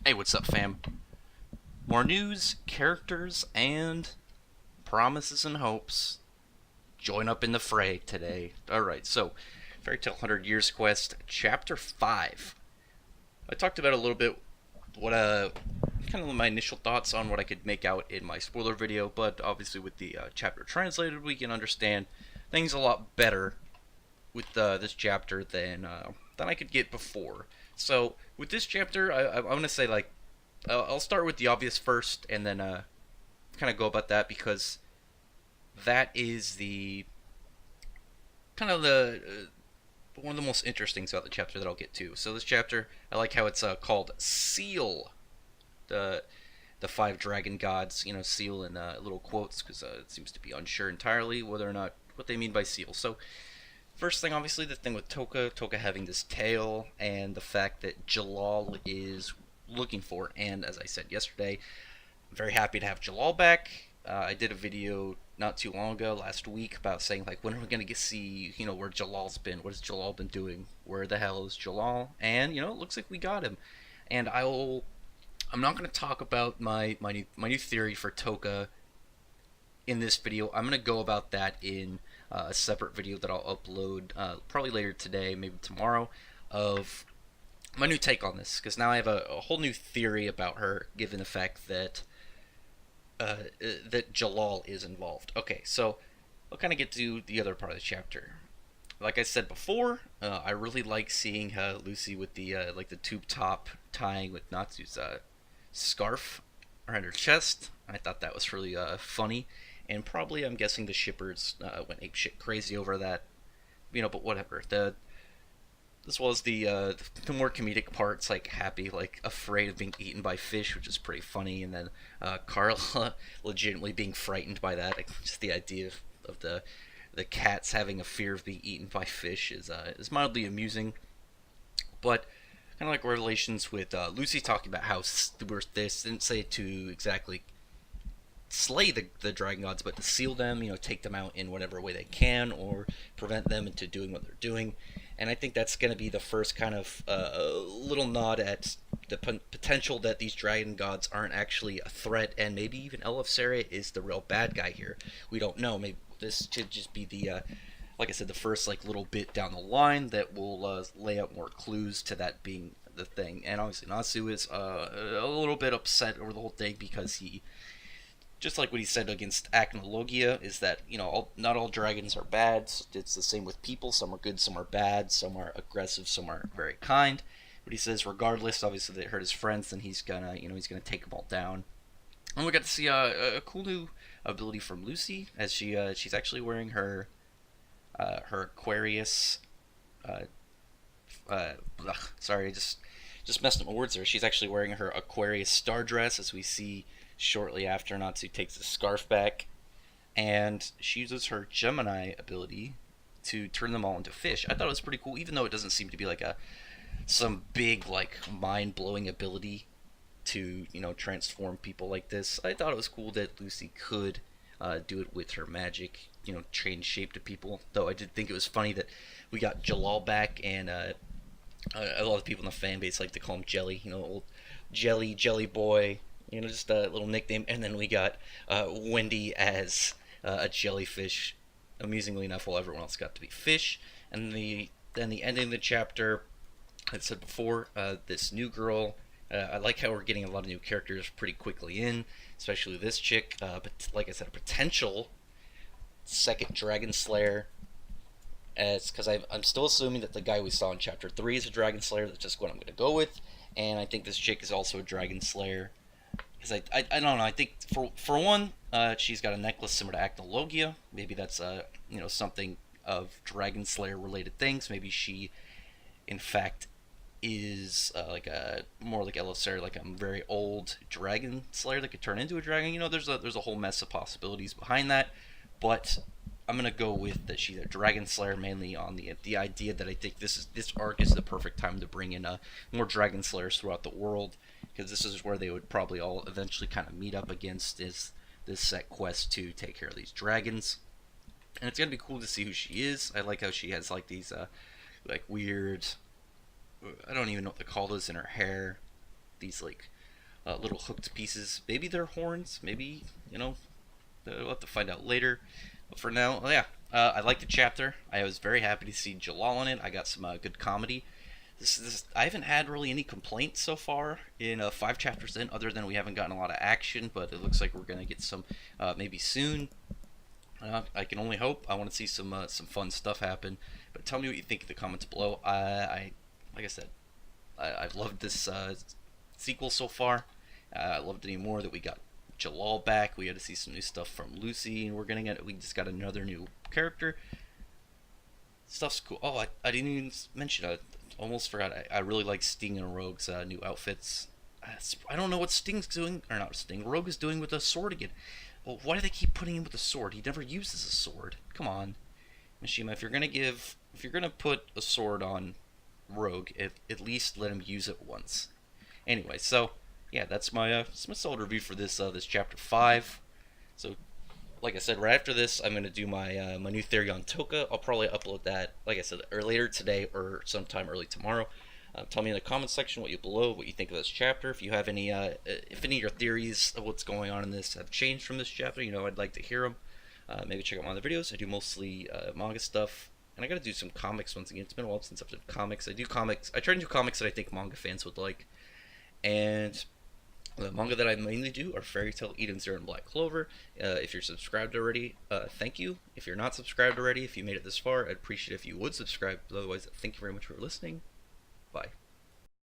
Hey, what's up, fam? More news, characters, and promises and hopes. Join up in the fray today. Alright, so Fairy Tale 100 Years Quest, Chapter 5. I talked about a little bit what, kind of my initial thoughts on what I could make out in my spoiler video, but obviously with the chapter translated, we can understand things a lot better with this chapter than I could get before. So with this chapter, I want to say like I'll start with the obvious first, and then kind of go about that because that is the kind of the one of the most interesting things about the chapter that I'll get to. So this chapter, I like how it's called Seal, the five dragon gods. You know, Seal in little quotes because it seems to be unsure entirely whether or not what they mean by Seal. So first thing, obviously, the thing with Toka having this tail, and the fact that Jalal is looking for. And as I said yesterday, I'm very happy to have Jalal back. I did a video not too long ago, last week, about saying like when are we gonna get see where Jalal's been? What has Jalal been doing? Where the hell is Jalal? And it looks like we got him. And I'm not gonna talk about my new theory for Toka in this video. I'm gonna go about that in a separate video that I'll upload probably later today, maybe tomorrow, of my new take on this, because now I have a whole new theory about her, given the fact that that Jalal is involved. Okay, so I'll kind of get to the other part of the chapter. Like I said before, I really like seeing Lucy with the like the tube top tying with Natsu's scarf around her chest. I thought that was really funny, and probably I'm guessing the shippers went apeshit crazy over that. But whatever. This was the more comedic parts, like Happy, like afraid of being eaten by fish, which is pretty funny, and then Carla legitimately being frightened by that. Like, just the idea of the cats having a fear of being eaten by fish is mildly amusing, but kind of like relations with Lucy talking about how this didn't say to exactly slay the dragon gods, but to seal them, take them out in whatever way they can, or prevent them into doing what they're doing. And I think that's going to be the first kind of little nod at the potential that these dragon gods aren't actually a threat, and maybe even Elefsaria is the real bad guy here. We don't know. Maybe this could just be the, like I said, the first like little bit down the line that will lay out more clues to that being the thing. And obviously Natsu is a little bit upset over the whole thing because he, just like what he said against Acnologia, is that not all dragons are bad. It's the same with people. Some are good, some are bad, some are aggressive, some are very kind. But he says, regardless, obviously they hurt his friends, then he's gonna take them all down. And we got to see a cool new ability from Lucy, as she's actually wearing her Aquarius. Sorry, I just messed up my words there. She's actually wearing her Aquarius star dress, as we see shortly after Natsu takes the scarf back, and she uses her Gemini ability to turn them all into fish. I thought it was pretty cool, even though it doesn't seem to be like some big like mind blowing ability to transform people like this. I thought it was cool that Lucy could do it with her magic, change shape to people. Though I did think it was funny that we got Jalal back, and a lot of people in the fan base like to call him Jelly, old Jelly boy, just a little nickname. And then we got Wendy as a jellyfish, amusingly enough, while everyone else got to be fish. And then the ending of the chapter, I said before, this new girl. I like how we're getting a lot of new characters pretty quickly in, especially this chick. But like I said, a potential second Dragon Slayer. As because I'm still assuming that the guy we saw in Chapter 3 is a Dragon Slayer. That's just what I'm going to go with. And I think this chick is also a Dragon Slayer. Because I don't know. I think for one, she's got a necklace similar to Acnologia. Maybe that's something of Dragon Slayer related things. Maybe she, in fact, is like a more like Elefsaria, like a very old Dragon Slayer that could turn into a dragon. There's a whole mess of possibilities behind that. But I'm gonna go with that she's a Dragon Slayer, mainly on the idea that I think this arc is the perfect time to bring in more Dragon Slayers throughout the world, because this is where they would probably all eventually kind of meet up against this set quest to take care of these dragons. And it's gonna be cool to see who she is. I like how she has like these like weird, I don't even know what to call those in her hair, these like little hooked pieces. Maybe they're horns. Maybe, we'll have to find out later. But for now, yeah, I liked the chapter. I was very happy to see Jalal in it. I got some good comedy. I haven't had really any complaints so far in 5 chapters in, other than we haven't gotten a lot of action. But it looks like we're gonna get some maybe soon. I can only hope. I want to see some fun stuff happen. But tell me what you think in the comments below. Like I said, I've loved this sequel so far. I loved it even more that we got Jalal back. We had to see some new stuff from Lucy, and we just got another new character. Stuff's cool. Oh, I didn't even mention. I almost forgot. I really like Sting and Rogue's new outfits. I don't know what Sting's doing, or not Sting. Rogue is doing with a sword again. Well, why do they keep putting him with a sword? He never uses a sword. Come on, Mishima. If you're gonna put a sword on Rogue, at least let him use it once. Anyway, so yeah, that's my solid review for this chapter 5. So, like I said, right after this, I'm gonna do my new theory on Toka. I'll probably upload that, like I said, later today or sometime early tomorrow. Tell me in the comments section what you think of this chapter. If you have if any of your theories of what's going on in this have changed from this chapter, I'd like to hear them. Maybe check out my other videos. I do mostly manga stuff, and I gotta do some comics once again. It's been a while since I've done comics. I try to do comics that I think manga fans would like, and the manga that I mainly do are Fairy Tail, Eden Zero, and Black Clover. If you're subscribed already, thank you. If you're not subscribed already, if you made it this far, I'd appreciate if you would subscribe. Otherwise, thank you very much for listening. Bye.